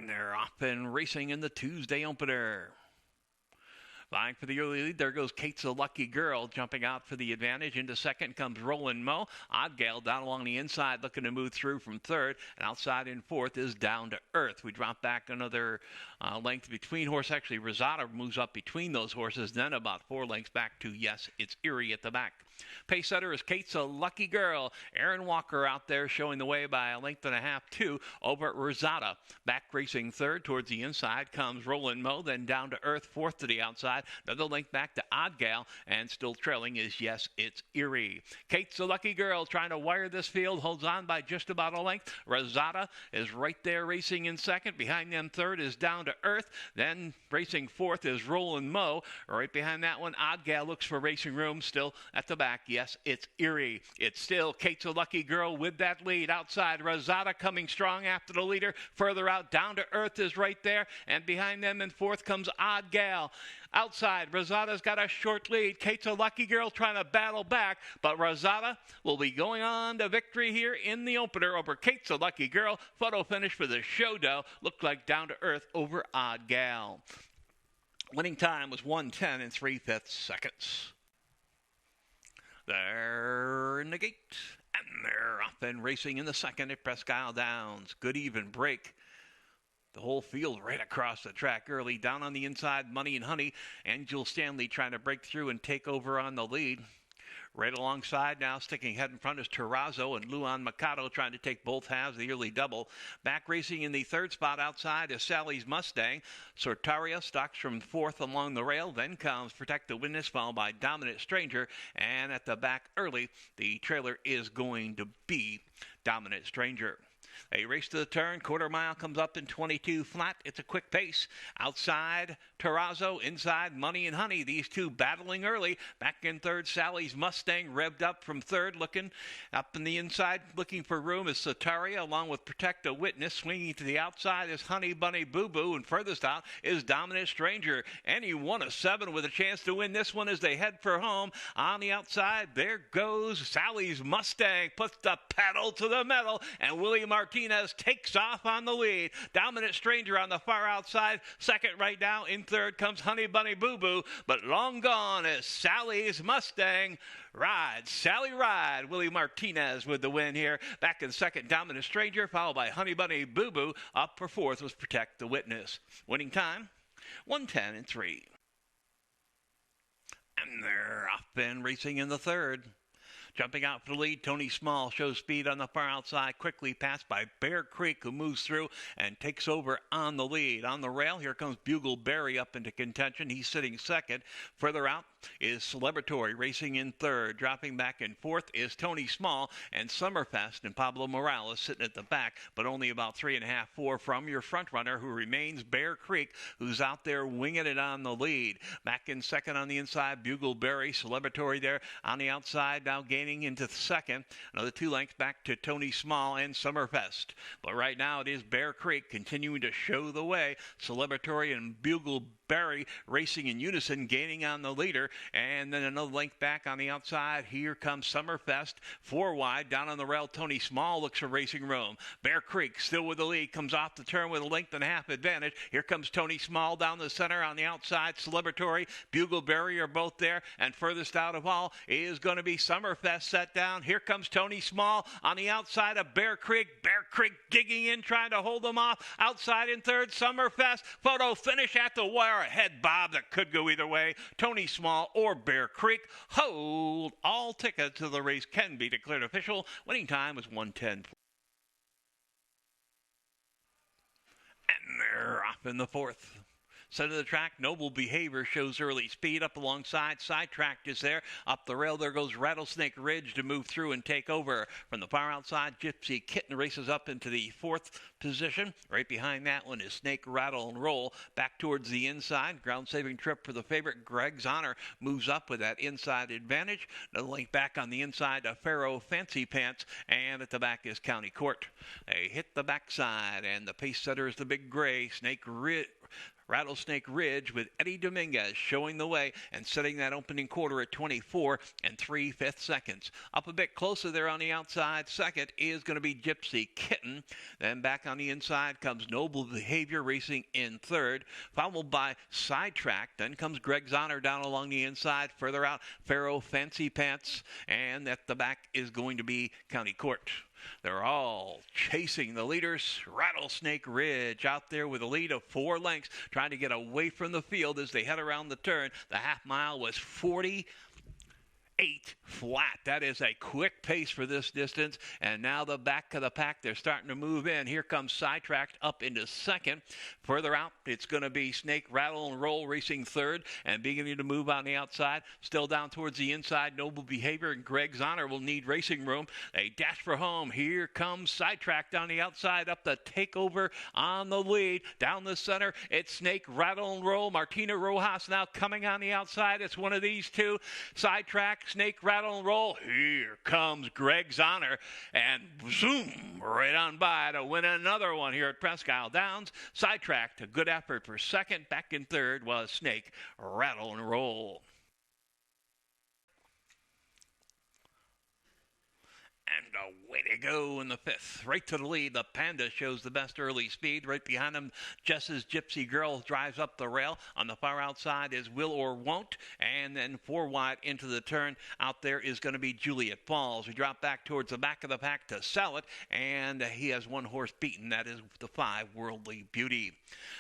And they're off and racing in the Tuesday opener. Vying for the early lead, there goes Kate's a Lucky Girl, jumping out for the advantage. Into second comes Roland Moe. Odd Gal down along the inside, looking to move through from third. And outside in fourth is Down to Earth. We drop back another length between horse. Actually, Rosada moves up between those horses, then about 4 lengths back to Yes, It's Erie at the back. Pace setter is Kate's a Lucky Girl. Aaron Walker out there showing the way by a length and a half, 2 over at Rosada. Back racing third towards the inside comes Roland Moe, then Down to Earth, fourth to the outside. Another length back to Odd Gal, and still trailing is Yes, It's Erie. Kate's a Lucky Girl trying to wire this field, holds on by just about a length. Rosada is right there racing in second. Behind them third is Down to Earth. Then racing fourth is Roland Moe. Right behind that one, Odd Gal looks for racing room. Still at the back, Yes, It's Erie. It's still Kate's a Lucky Girl with that lead. Outside, Rosada coming strong after the leader. Further out, Down to Earth is right there. And behind them in fourth comes Odd Gal. Outside, Rosada's got a short lead. Kate's a Lucky Girl trying to battle back, but Rosada will be going on to victory here in the opener over Kate's a Lucky Girl. Photo finish for the show dough. Looked like Down to Earth over Odd Gal. Winning time was 1:10 and 3/5 seconds. They're in the gate, and they're off and racing in the second at Presque Isle Downs. Good even break. The whole field right across the track early. Down on the inside, Money and Honey. Angel Stanley trying to break through and take over on the lead. Right alongside now, sticking head in front is Terrazzo and Luan Mikado trying to take both halves of the early double. Back racing in the third spot outside is Sally's Mustang. Sortaria stalks from fourth along the rail. Then comes Protect the Witness, followed by Dominant Stranger. And at the back early, the trailer is going to be Dominant Stranger. A race to the turn, quarter mile comes up in 22 flat. It's a quick pace. Outside, Terrazzo. Inside, Money and Honey. These two battling early. Back in third, Sally's Mustang revved up from third. Looking up in the inside, looking for room is Sotaria, along with Protect a Witness. Swinging to the outside is Honey Bunny Boo Boo. And furthest out is Dominant Stranger. Any one of 7 with a chance to win this one as they head for home. On the outside, there goes Sally's Mustang. Puts the pedal to the metal. And Willie Martinez takes off on the lead. Dominant Stranger on the far outside. Second right now. In third comes Honey Bunny Boo Boo. But long gone is Sally's Mustang. Ride, Sally Ride. Willie Martinez with the win here. Back in second, Dominant Stranger, followed by Honey Bunny Boo Boo. Up for fourth was Protect the Witness. Winning time, 1:10 and 3. And they're off and racing in the third. Jumping out for the lead, Tony Small shows speed on the far outside, quickly passed by Bear Creek, who moves through and takes over on the lead. On the rail, here comes Bugle Berry up into contention. He's sitting second. Further out is Celebratory racing in third. Dropping back in fourth is Tony Small, and Summerfest and Pablo Morales sitting at the back, but only about 3.5, 4 from your front runner, who remains Bear Creek, who's out there winging it on the lead. Back in second on the inside, Bugle Berry. Celebratory there on the outside, now gaining into second. Another 2 lengths back to Tony Small and Summerfest. But right now it is Bear Creek continuing to show the way. Celebratory and Bugle Berry racing in unison, gaining on the leader. And then another length back on the outside. Here comes Summerfest. 4 wide. Down on the rail, Tony Small looks for racing room. Bear Creek still with the lead. Comes off the turn with a length and a half advantage. Here comes Tony Small down the center on the outside. Celebratory, Bugle Berry are both there. And furthest out of all is going to be Summerfest set down. Here comes Tony Small on the outside of Bear Creek. Bear Creek digging in, trying to hold them off. Outside in third, Summerfest. Photo finish at the wire. A head bob that could go either way. Tony Small or Bear Creek. Hold. All tickets to the race can be declared official. Winning time was 1:10. And they're off in the fourth. Center of the track, Noble Behavior shows early speed up alongside. Sidetracked is there. Up the rail, there goes Rattlesnake Ridge to move through and take over. From the far outside, Gypsy Kitten races up into the fourth position. Right behind that one is Snake Rattle and Roll. Back towards the inside. Ground-saving trip for the favorite. Greg's Honor moves up with that inside advantage. Another link back on the inside of Pharaoh Fancy Pants. And at the back is County Court. They hit the backside, and the pace setter is the Big Gray. Snake Rattlesnake Ridge with Eddie Dominguez showing the way and setting that opening quarter at 24 and 3/5 seconds. Up a bit closer there on the outside. Second is going to be Gypsy Kitten. Then back on the inside comes Noble Behavior racing in third, followed by Sidetrack. Then comes Greg Zonner down along the inside. Further out, Pharaoh Fancy Pants. And at the back is going to be County Court. They're all chasing the leaders. Rattlesnake Ridge out there with a lead of 4 lengths, trying to get away from the field as they head around the turn. The half mile was 48 flat. That is a quick pace for this distance. And now the back of the pack, they're starting to move in. Here comes Sidetracked up into second. Further out, it's going to be Snake Rattle and Roll racing third and beginning to move on the outside. Still down towards the inside, Noble Behavior and Greg's Honor will need racing room. They dash for home. Here comes Sidetracked on the outside up the takeover on the lead. Down the center, it's Snake Rattle and Roll. Martina Rojas now coming on the outside. It's one of these two. Sidetrack, Snake Rattle and Roll. Here comes Greg's Honor and zoom right on by to win another one here at Presque Isle Downs. Sidetracked, a good effort for second. Back in third was Snake Rattle and Roll. And away to go in the fifth. Right to the lead. The Panda shows the best early speed. Right behind him, Jess's Gypsy Girl drives up the rail. On the far outside is Will or Won't. And then 4 wide into the turn. Out there is going to be Juliet Falls. We drop back towards the back of the pack to sell it. And he has 1 horse beaten. That is the 5 Worldly Beauty.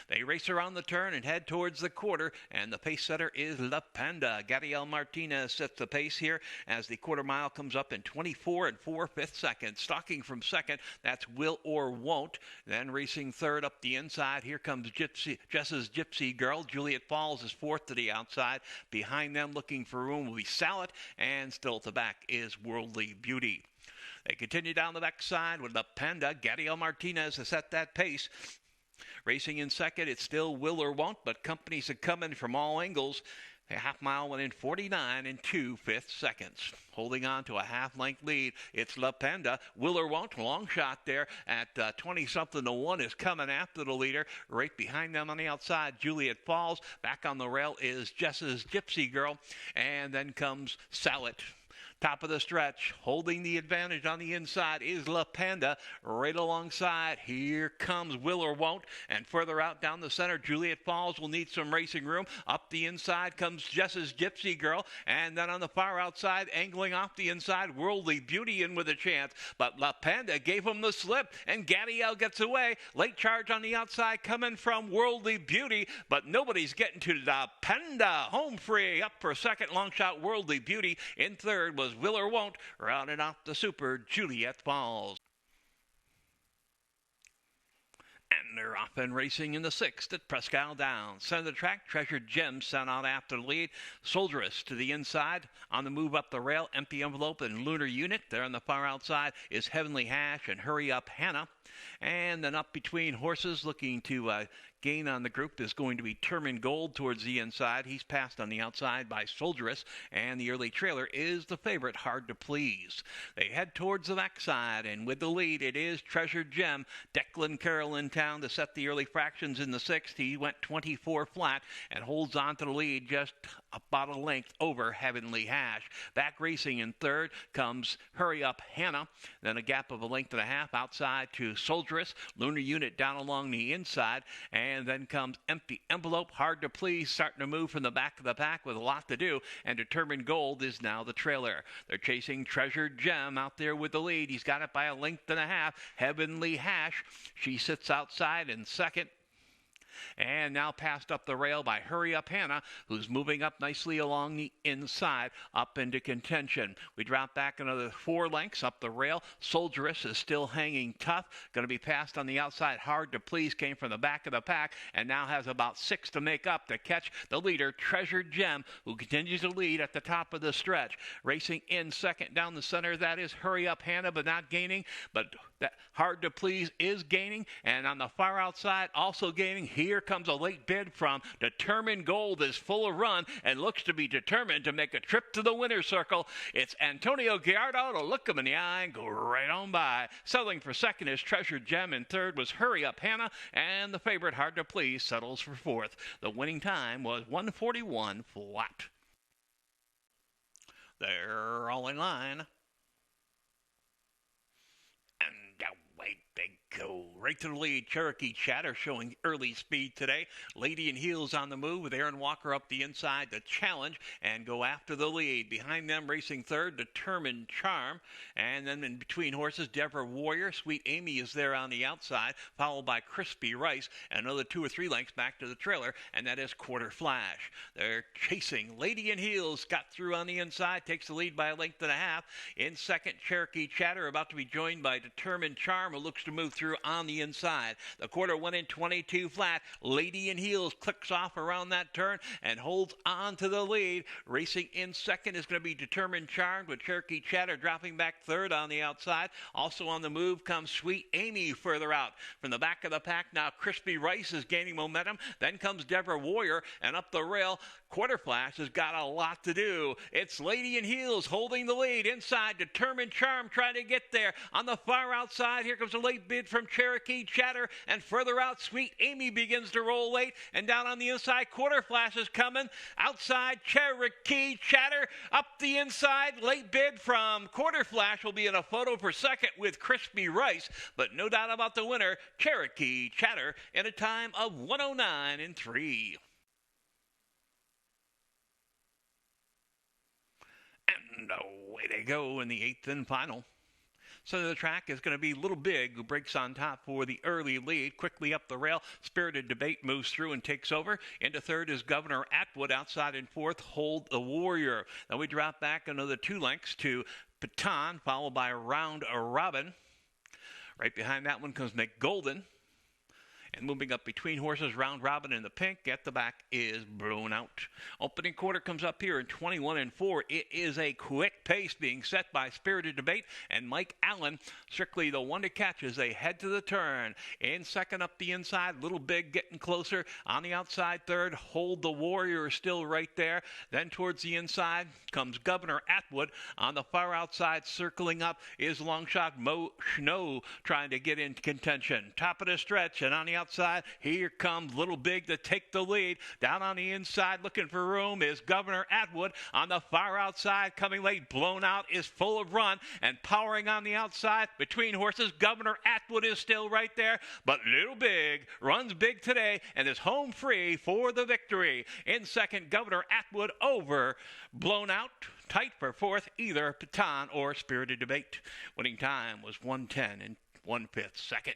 They race around the turn and head towards the quarter. And the pace setter is La Panda. Gadiel Martinez sets the pace here as the quarter mile comes up in 24 and 4/5 seconds. Stalking from second, that's Will or Won't. Then racing third up the inside. Here comes Jess's Gypsy Girl. Juliet Falls is fourth to the outside. Behind them, looking for room, will be Salad. And still at the back is Worldly Beauty. They continue down the backside with the Panda. Gadiel Martinez has set that pace. Racing in second, it's still Will or Won't, but companies are coming from all angles. A half mile went in 49 and 2/5 seconds. Holding on to a half-length lead, it's La Panda. Will or Won't, long shot there at 20-something to 1 is coming after the leader. Right behind them on the outside, Juliet Falls. Back on the rail is Jess's Gypsy Girl. And then comes Salad. Top of the stretch, holding the advantage on the inside is La Panda. Right alongside, here comes Will or Won't. And further out down the center, Juliet Falls will need some racing room. Up the inside comes Jess's Gypsy Girl. And then on the far outside, angling off the inside, Worldly Beauty in with a chance. But La Panda gave him the slip, and Gadiel gets away. Late charge on the outside coming from Worldly Beauty, but nobody's getting to La Panda. Home free, up for second, long shot Worldly Beauty. In third was Will or Won't, rounding off the super Juliet Falls. And they're off and racing in the sixth at Presque Isle Downs. Center of the track, Treasured Gem sent out after the lead. Soldieress to the inside. On the move up the rail, Empty Envelope and Lunar Unit. There on the far outside is Heavenly Hash and Hurry Up Hannah. And then up between horses looking to gain on the group is going to be Termin Gold towards the inside. He's passed on the outside by Soldieress, and the early trailer is the favorite, Hard to Please. They head towards the backside, and with the lead, it is Treasured Gem. Declan Carroll in town to set the early fractions in the sixth. He went 24 flat and holds on to the lead just about a length over Heavenly Hash. Back racing in third comes Hurry Up Hannah. Then a gap of a length and a half outside to Soldieress. Lunar Unit down along the inside. And then comes Empty Envelope. Hard to Please starting to move from the back of the pack with a lot to do. And Determined Gold is now the trailer. They're chasing Treasured Gem out there with the lead. He's got it by a length and a half. Heavenly Hash. She sits outside in second. And now passed up the rail by Hurry Up Hannah, who's moving up nicely along the inside, up into contention. We drop back another 4 lengths up the rail. Soldieress is still hanging tough. Going to be passed on the outside. Hard to Please came from the back of the pack and now has about 6 to make up to catch the leader, Treasured Gem, who continues to lead at the top of the stretch. Racing in second down the center, that is Hurry Up Hannah, but not gaining. But that Hard to Please is gaining. And on the far outside, also gaining, Here comes a late bid from Determined Gold, is full of run and looks to be determined to make a trip to the winner's circle. It's Antonio Gallardo to look him in the eye and go right on by. Settling for second is Treasured Gem, and third was Hurry Up Hannah, and the favorite Hard to Please settles for fourth. The winning time was 1:41 flat. They're all in line. And away they go. Right to the lead. Cherokee Chatter showing early speed today. Lady in Heels on the move with Aaron Walker up the inside to challenge and go after the lead. Behind them, racing third, Determined Charm. And then in between horses, Deborah Warrior. Sweet Amy is there on the outside, followed by Crispy Rice. And another 2 or 3 lengths back to the trailer, and that is Quarter Flash. They're chasing. Lady in Heels got through on the inside, takes the lead by a length and a half. In second, Cherokee Chatter, about to be joined by Determined Charm, who looks to move through on the inside. The quarter went in 22 flat. Lady in Heels clicks off around that turn and holds on to the lead. Racing in second is going to be Determined Charm, with Cherokee Chatter dropping back third on the outside. Also on the move comes Sweet Amy further out. From the back of the pack now, Crispy Rice is gaining momentum. Then comes Deborah Warrior, and up the rail, Quarter Flash has got a lot to do. It's Lady in Heels holding the lead. Inside, Determined Charm trying to get there. On the far outside, here comes a late bid from Cherokee Chatter, and further out, Sweet Amy begins to roll late, and down on the inside, Quarter Flash is coming. Outside, Cherokee Chatter. Up the inside, late bid from Quarter Flash will be in a photo for second with Crispy Rice, but no doubt about the winner, Cherokee Chatter, in a time of 1:09.3. And away they go in the eighth and final. So the track is going to be Little Big, who breaks on top for the early lead. Quickly up the rail, Spirited Debate moves through and takes over. Into third is Governor Atwood. Outside in fourth, Hold the Warrior. Then we drop back another 2 lengths to Patan, followed by Round Robin. Right behind that one comes McGolden. And moving up between horses, Round Robin in the pink. At the back is Blown Out. Opening quarter comes up here in 21-4. It is a quick pace being set by Spirited Debate and Mike Allen. Strictly the one to catch as they head to the turn. In second up the inside, Little Big getting closer. On the outside third, Hold the Warrior still right there. Then towards the inside comes Governor Atwood. On the far outside, circling up, is Longshot Mo Snow trying to get into contention. Top of the stretch, and on the outside, here comes Little Big to take the lead. Down on the inside, looking for room, is Governor Atwood. On the far outside, coming late, Blown Out is full of run, and powering on the outside between horses, Governor Atwood is still right there, but Little Big runs big today and is home free for the victory. In second, Governor Atwood over Blown Out. Tight for fourth, either Patan or Spirited Debate. Winning time was 1:10 and 1/5 second.